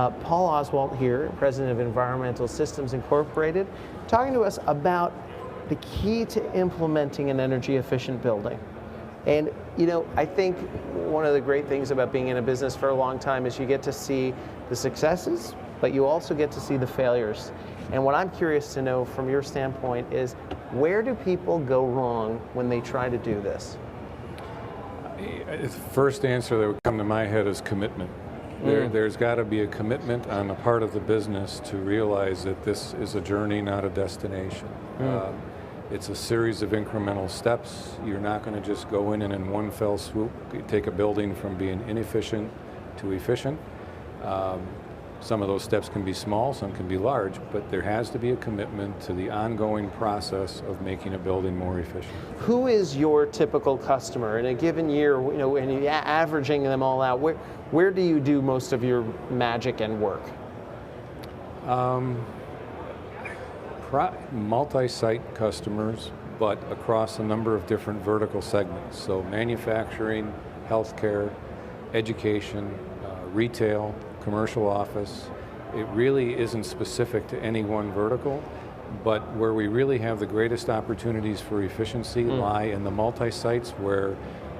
Paul Oswald here, President of Environmental Systems Incorporated, talking to us about the key to implementing an energy efficient building. And you know, I think one of the great things about being in a business for a long time is you get to see the successes, but you also get to see the failures. And what I'm curious to know from your standpoint is, where do people go wrong when they try to do this? The first answer that would come to my head is commitment. There's got to be a commitment on the part of the business to realize that this is a journey, not a destination. It's a series of incremental steps. You're not going to just go in and in one fell swoop take a building from being inefficient to efficient. Some of those steps can be small, some can be large, but there has to be a commitment to the ongoing process of making a building more efficient. Who is your typical customer in a given year? You know, and you're averaging them all out. Where do you do most of your magic and work? Multi-site customers, but across a number of different vertical segments. So manufacturing, healthcare, education, retail, commercial office. It really isn't specific to any one vertical, but where we really have the greatest opportunities for efficiency lie in the multi-sites, where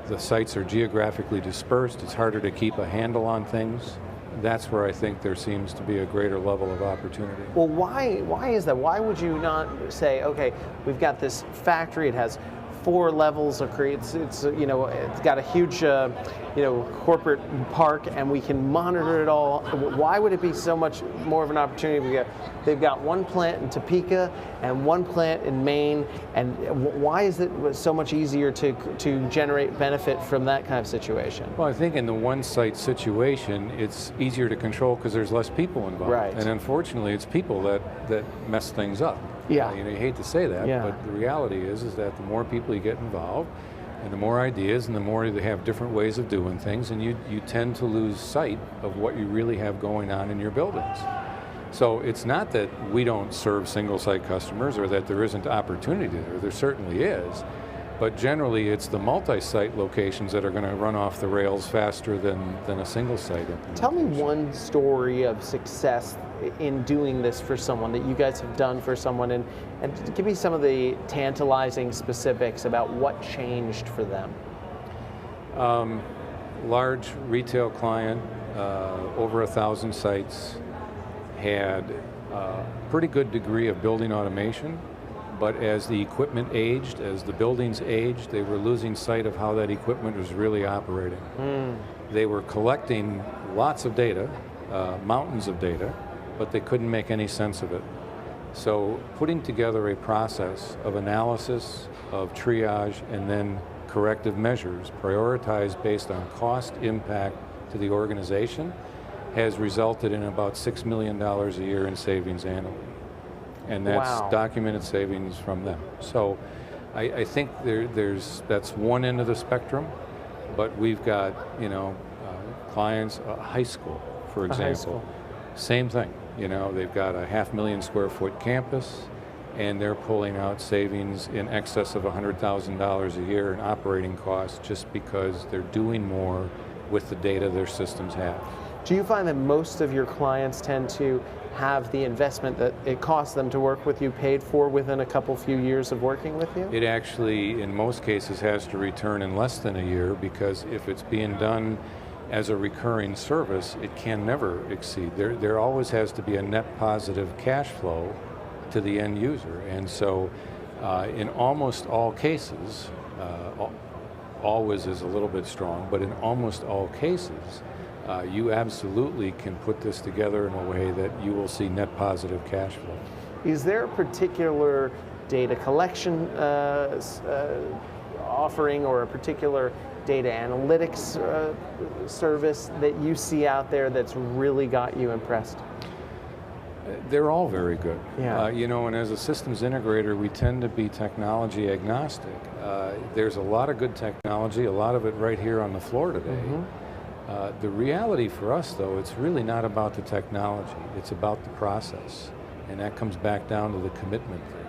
the sites are geographically dispersed. It's harder to keep a handle on things. That's where I think there seems to be a greater level of opportunity. Well, why is that? Why would you not say, okay, we've got this factory, it has 4 levels of it's you know, it's got a huge you know, corporate park, and we can monitor it all. Why would it be so much more of an opportunity? They've got one plant in Topeka and one plant in Maine, and why is it so much easier to generate benefit from that kind of situation? Well, I think in the one site situation, it's easier to control because there's less people involved. Right. And unfortunately, it's people that mess things up. Yeah. You know, you hate to say that, yeah. But the reality is that the more people you get involved, and the more ideas, and the more they have different ways of doing things, and you tend to lose sight of what you really have going on in your buildings. So it's not that we don't serve single-site customers or that there isn't opportunity there. There certainly is. But generally, it's the multi-site locations that are going to run off the rails faster than a single-site implementation. Tell me one story of success in doing this for someone that you guys have done for someone, and give me some of the tantalizing specifics about what changed for them. Large retail client, over 1,000 sites, had a pretty good degree of building automation, but as the equipment aged, as the buildings aged, they were losing sight of how that equipment was really operating. They were collecting lots of data, mountains of data, but they couldn't make any sense of it. So putting together a process of analysis, of triage, and then corrective measures, prioritized based on cost impact to the organization, has resulted in about $6 million a year in savings annually. And that's documented savings from them. So I think that's one end of the spectrum, but we've got, you know, clients, high school, for example, same thing. You know, they've got a 500,000 square foot campus, and they're pulling out savings in excess of $100,000 a year in operating costs just because they're doing more with the data their systems have. Do you find that most of your clients tend to have the investment that it costs them to work with you paid for within a few years of working with you? It actually, in most cases, has to return in less than a year, because if it's being done as a recurring service, it can never exceed. There always has to be a net positive cash flow to the end user. And so in almost all cases, always is a little bit strong, but in almost all cases, you absolutely can put this together in a way that you will see net positive cash flow. Is there a particular data collection offering or a particular data analytics service that you see out there that's really got you impressed? They're all very good. Yeah. You know, and as a systems integrator, we tend to be technology agnostic. There's a lot of good technology, a lot of it right here on the floor today. The reality for us, though, it's really not about the technology, it's about the process. And that comes back down to the commitment thing.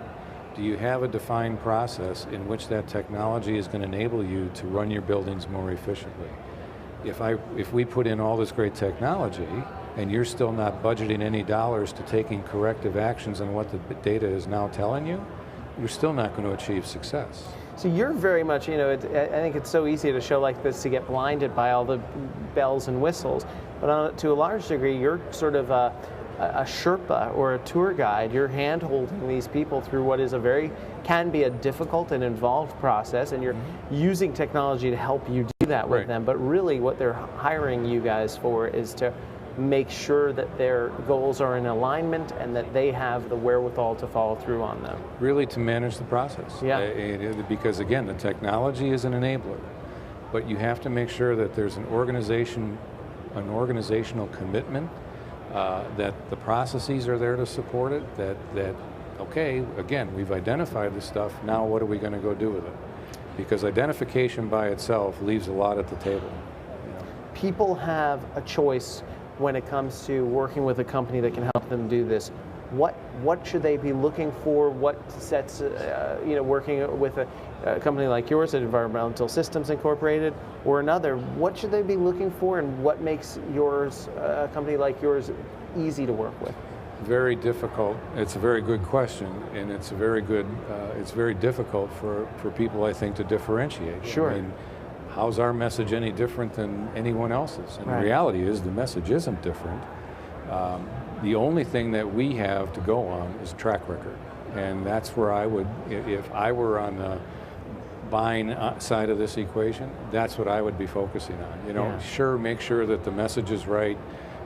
Do you have a defined process in which that technology is going to enable you to run your buildings more efficiently? If we put in all this great technology, and you're still not budgeting any dollars to taking corrective actions on what the data is now telling you, you're still not going to achieve success. So you're very much, I think it's so easy at a show like this to get blinded by all the bells and whistles, but to a large degree, you're sort of a Sherpa or a tour guide. You're hand-holding these people through what is can be a difficult and involved process, and you're using technology to help you do that with them. But really what they're hiring you guys for is to make sure that their goals are in alignment and that they have the wherewithal to follow through on them. Really to manage the process. Yeah. Because again, the technology is an enabler, but you have to make sure that there's an organizational commitment, that the processes are there to support it, that okay, again, we've identified the stuff, now what are we going to go do with it? Because identification by itself leaves a lot at the table. People have a choice when it comes to working with a company that can help them do this. What should they be looking for? What sets, working with a company like yours at Environmental Systems Incorporated or another, what should they be looking for, and what makes yours, a company like yours, easy to work with? Very difficult. It's a very good question, and it's a very good. It's very difficult for people, I think, to differentiate. Sure. I mean, how's our message any different than anyone else's? And the reality is, the message isn't different. The only thing that we have to go on is track record, and that's where I would, if I were on the buying side of this equation, that's what I would be focusing on. Sure, make sure that the message is right.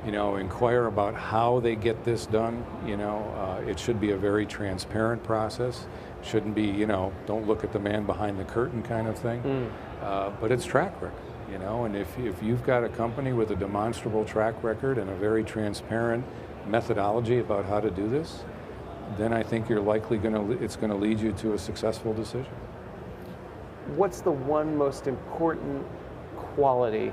Inquire about how they get this done. It should be a very transparent process. Shouldn't be, don't look at the man behind the curtain kind of thing. But it's track record, and if you've got a company with a demonstrable track record and a very transparent methodology about how to do this, then I think you're likely it's going to lead you to a successful decision. What's the one most important quality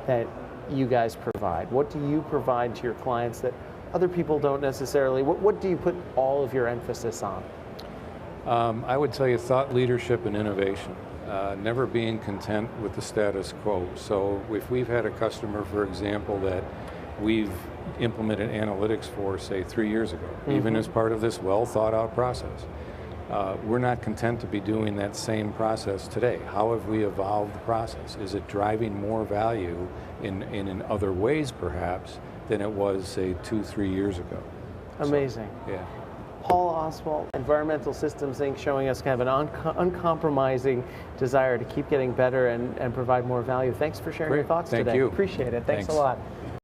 that you guys provide? What do you provide to your clients that other people don't necessarily? What do you put all of your emphasis on? I would tell you thought leadership and innovation. Never being content with the status quo. So if we've had a customer, for example, that we've implemented analytics for, say, 3 years ago, even as part of this well thought out process, we're not content to be doing that same process today. How have we evolved the process? Is it driving more value in other ways, perhaps, than it was, say, 2-3 years ago? Amazing. So, yeah. Paul Oswald, Environmental Systems Inc., showing us kind of an uncompromising desire to keep getting better and provide more value. Thanks for sharing your thoughts today. Thank you. Appreciate it. Thanks a lot.